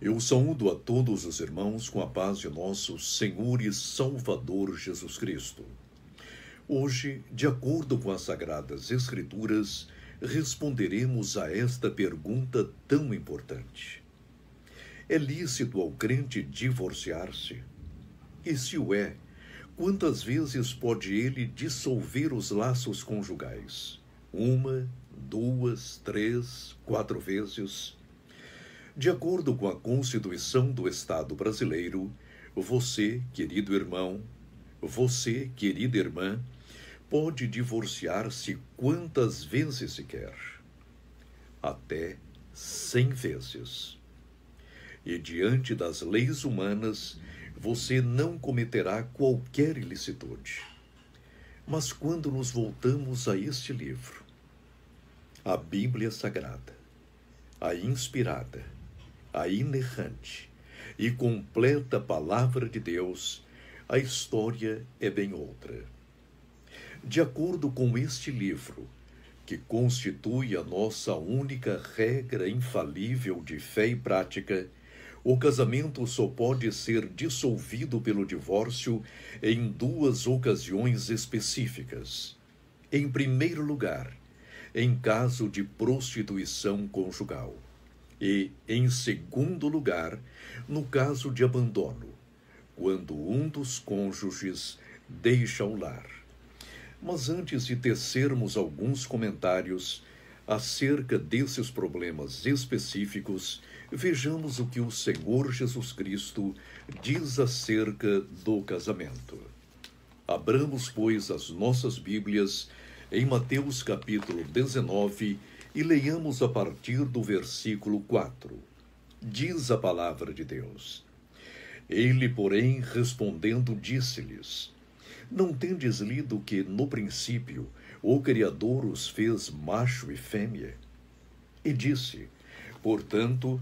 Eu saúdo a todos os irmãos com a paz de nosso Senhor e Salvador Jesus Cristo. Hoje, de acordo com as Sagradas Escrituras, responderemos a esta pergunta tão importante. É lícito ao crente divorciar-se? E se o é, quantas vezes pode ele dissolver os laços conjugais? 1, 2, 3, 4 vezes? De acordo com a Constituição do Estado brasileiro, você, querido irmão, você, querida irmã, pode divorciar-se quantas vezes se quer? Até 100 vezes. E diante das leis humanas, você não cometerá qualquer ilicitude. Mas quando nos voltamos a este livro, a Bíblia Sagrada, a inspirada, a inerrante e completa Palavra de Deus, a história é bem outra. De acordo com este livro, que constitui a nossa única regra infalível de fé e prática, o casamento só pode ser dissolvido pelo divórcio em 2 ocasiões específicas. Em primeiro lugar, em caso de prostituição conjugal. E, em segundo lugar, no caso de abandono, quando um dos cônjuges deixa o lar. Mas antes de tecermos alguns comentários acerca desses problemas específicos, vejamos o que o Senhor Jesus Cristo diz acerca do casamento. Abramos, pois, as nossas Bíblias em Mateus capítulo 19 e leiamos a partir do versículo 4. Diz a palavra de Deus: Ele, porém, respondendo, disse-lhes: Não tendes lido que, no princípio, o Criador os fez macho e fêmea? E disse: Portanto,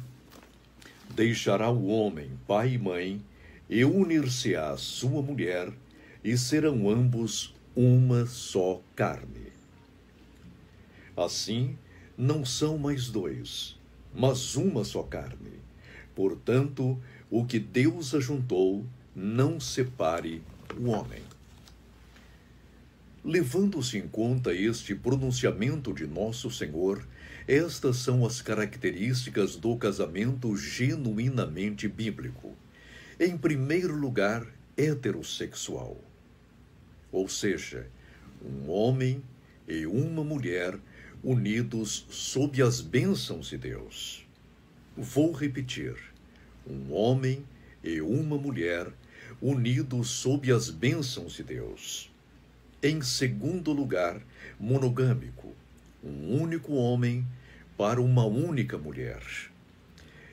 deixará o homem pai e mãe, e unir-se-á à sua mulher, e serão ambos uma só carne. Assim, não são mais 2, mas uma só carne. Portanto, o que Deus ajuntou, não separe o homem. Levando-se em conta este pronunciamento de Nosso Senhor, estas são as características do casamento genuinamente bíblico. Em primeiro lugar, heterossexual. Ou seja, um homem e uma mulher unidos sob as bênçãos de Deus. Vou repetir: um homem e uma mulher unidos sob as bênçãos de Deus. Em segundo lugar, monogâmico, um único homem para uma única mulher.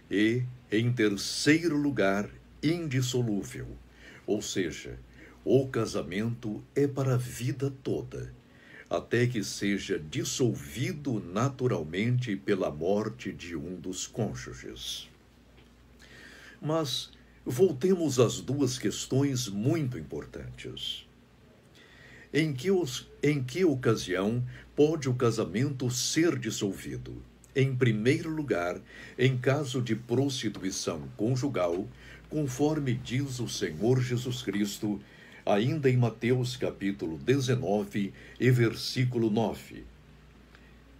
E, em terceiro lugar, indissolúvel, ou seja, o casamento é para a vida toda, até que seja dissolvido naturalmente pela morte de um dos cônjuges. Mas voltemos às 2 questões muito importantes. Em que ocasião pode o casamento ser dissolvido? Em primeiro lugar, em caso de prostituição conjugal, conforme diz o Senhor Jesus Cristo, ainda em Mateus capítulo 19 e versículo 9.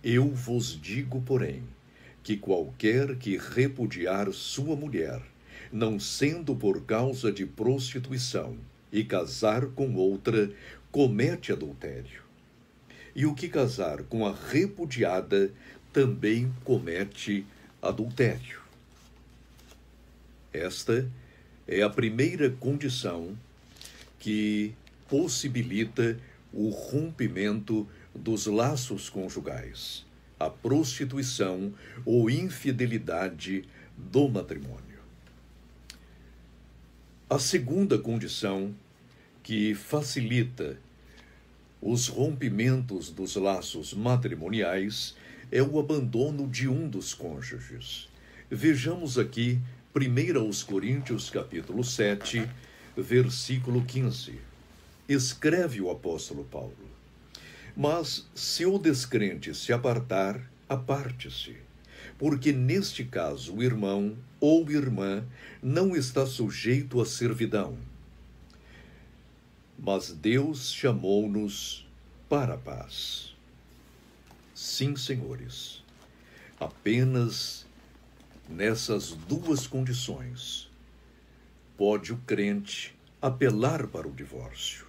Eu vos digo, porém, que qualquer que repudiar sua mulher, não sendo por causa de prostituição, e casar com outra, comete adultério. E o que casar com a repudiada também comete adultério. Esta é a primeira condição que possibilita o rompimento dos laços conjugais, a prostituição ou infidelidade do matrimônio. A segunda condição que facilita os rompimentos dos laços matrimoniais é o abandono de um dos cônjuges. Vejamos aqui 1 Coríntios capítulo 7, versículo 15. Escreve o apóstolo Paulo: Mas se o descrente se apartar, aparte-se, porque neste caso o irmão ou irmã não está sujeito à servidão. Mas Deus chamou-nos para a paz. Sim, senhores, apenas nessas duas condições pode o crente apelar para o divórcio.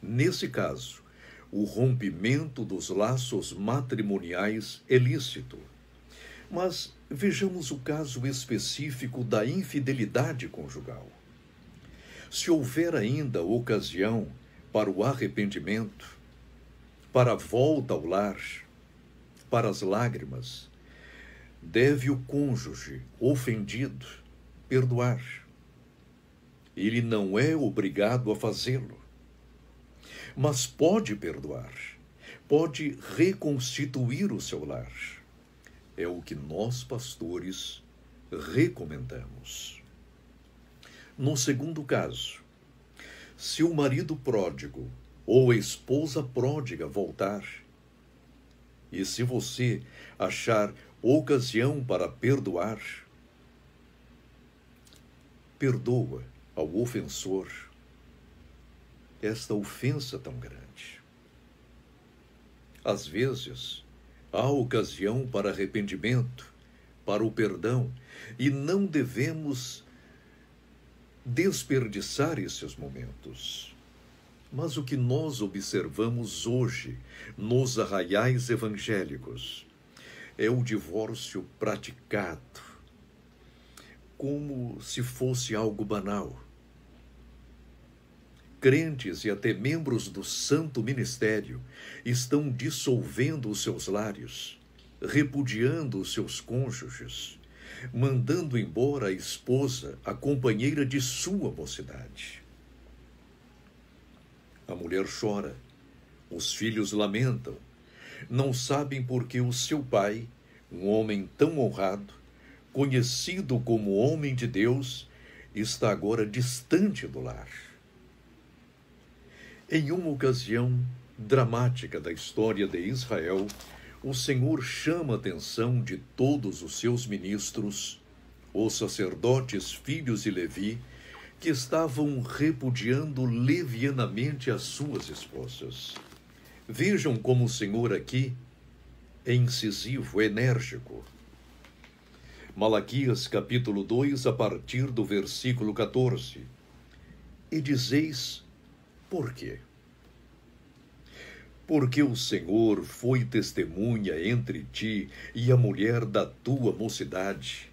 Nesse caso, o rompimento dos laços matrimoniais é lícito. Mas vejamos o caso específico da infidelidade conjugal. Se houver ainda ocasião para o arrependimento, para a volta ao lar, para as lágrimas, deve o cônjuge ofendido perdoar. Ele não é obrigado a fazê-lo, mas pode perdoar, pode reconstituir o seu lar. É o que nós, pastores, recomendamos. No segundo caso, se o marido pródigo ou a esposa pródiga voltar, e se você achar ocasião para perdoar, perdoa ao ofensor esta ofensa tão grande. Às vezes, há ocasião para arrependimento, para o perdão, e não devemos desperdiçar esses momentos. Mas o que nós observamos hoje nos arraiais evangélicos é o divórcio praticado como se fosse algo banal. Crentes e até membros do santo ministério estão dissolvendo os seus lares, repudiando os seus cônjuges, mandando embora a esposa, a companheira de sua mocidade. A mulher chora, os filhos lamentam, não sabem por que o seu pai, um homem tão honrado, conhecido como homem de Deus, está agora distante do lar. Em uma ocasião dramática da história de Israel, o Senhor chama a atenção de todos os seus ministros, os sacerdotes filhos de Levi, que estavam repudiando levianamente as suas esposas. Vejam como o Senhor aqui é incisivo, enérgico. Malaquias capítulo 2, a partir do versículo 14. E dizeis, por quê? Porque o Senhor foi testemunha entre ti e a mulher da tua mocidade,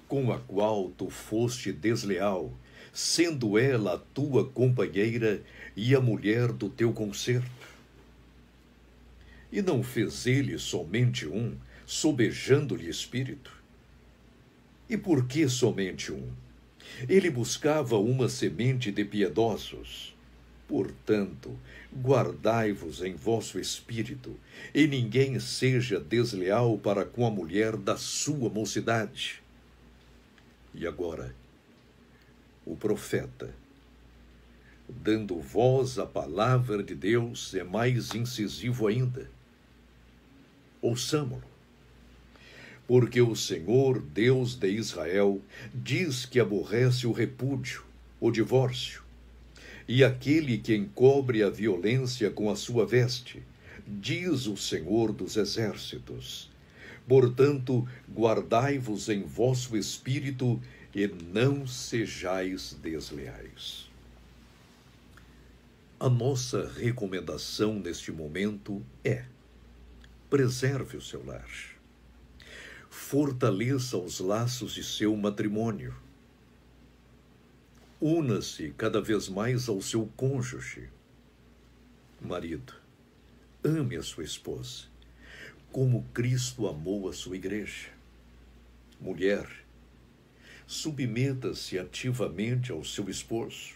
com a qual tu foste desleal, sendo ela a tua companheira e a mulher do teu concerto. E não fez ele somente um, sobejando-lhe espírito? E por que somente um? Ele buscava uma semente de piedosos. Portanto, guardai-vos em vosso espírito, e ninguém seja desleal para com a mulher da sua mocidade. E agora, o profeta, dando voz à palavra de Deus, é mais incisivo ainda. Ouçamo-lo. Porque o Senhor, Deus de Israel, diz que aborrece o repúdio, o divórcio, e aquele que encobre a violência com a sua veste, diz o Senhor dos exércitos. Portanto, guardai-vos em vosso espírito e não sejais desleais. A nossa recomendação neste momento é: preserve o seu lar. Fortaleça os laços de seu matrimônio. Una-se cada vez mais ao seu cônjuge. Marido, ame a sua esposa, como Cristo amou a sua igreja. Mulher, submeta-se ativamente ao seu esposo.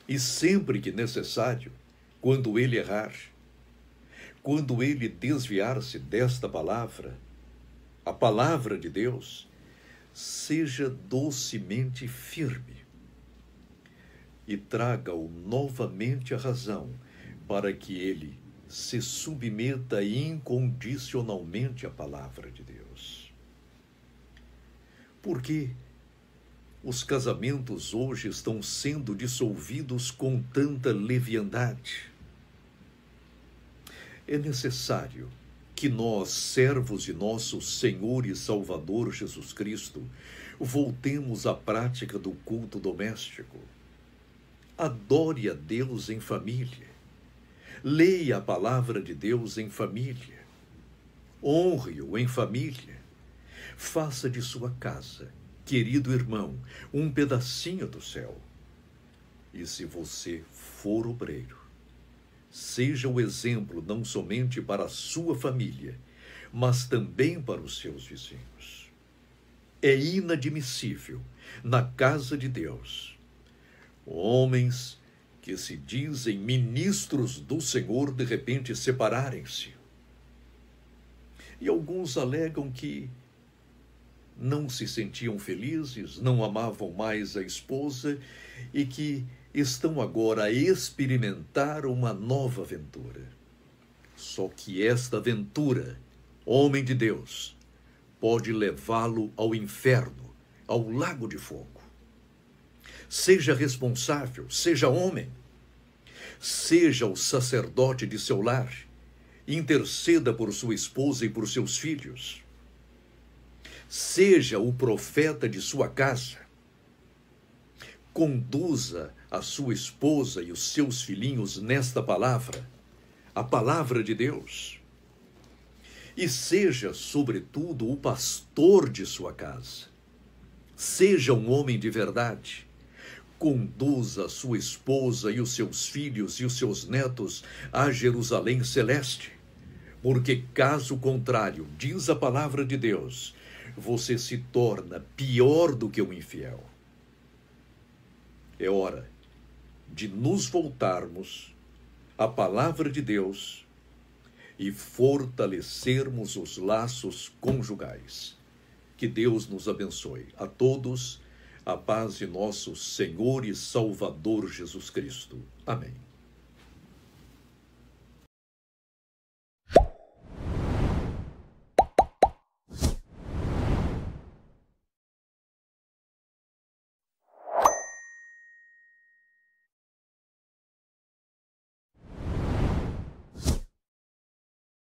E sempre que necessário, quando ele errar, quando ele desviar-se desta palavra, a palavra de Deus, seja docemente firme e traga-o novamente à razão, para que ele se submeta incondicionalmente à palavra de Deus. Por que os casamentos hoje estão sendo dissolvidos com tanta leviandade? É necessário que nós, servos de nosso Senhor e Salvador Jesus Cristo, voltemos à prática do culto doméstico. Adore a Deus em família. Leia a palavra de Deus em família. Honre-o em família. Faça de sua casa, querido irmão, um pedacinho do céu. E se você for obreiro, seja o exemplo não somente para a sua família, mas também para os seus vizinhos. É inadmissível, na casa de Deus, homens que se dizem ministros do Senhor de repente separarem-se. E alguns alegam que não se sentiam felizes, não amavam mais a esposa e que estão agora a experimentar uma nova aventura. Só que esta aventura, homem de Deus, pode levá-lo ao inferno, ao lago de fogo. Seja responsável, seja homem, seja o sacerdote de seu lar, interceda por sua esposa e por seus filhos. Seja o profeta de sua casa, conduza a sua esposa e os seus filhinhos nesta palavra, a palavra de Deus. E seja, sobretudo, o pastor de sua casa. Seja um homem de verdade. Conduza a sua esposa e os seus filhos e os seus netos a Jerusalém celeste. Porque, caso contrário, diz a palavra de Deus, você se torna pior do que um infiel. É hora de nos voltarmos à palavra de Deus e fortalecermos os laços conjugais. Que Deus nos abençoe. A todos, a paz de nosso Senhor e Salvador Jesus Cristo. Amém.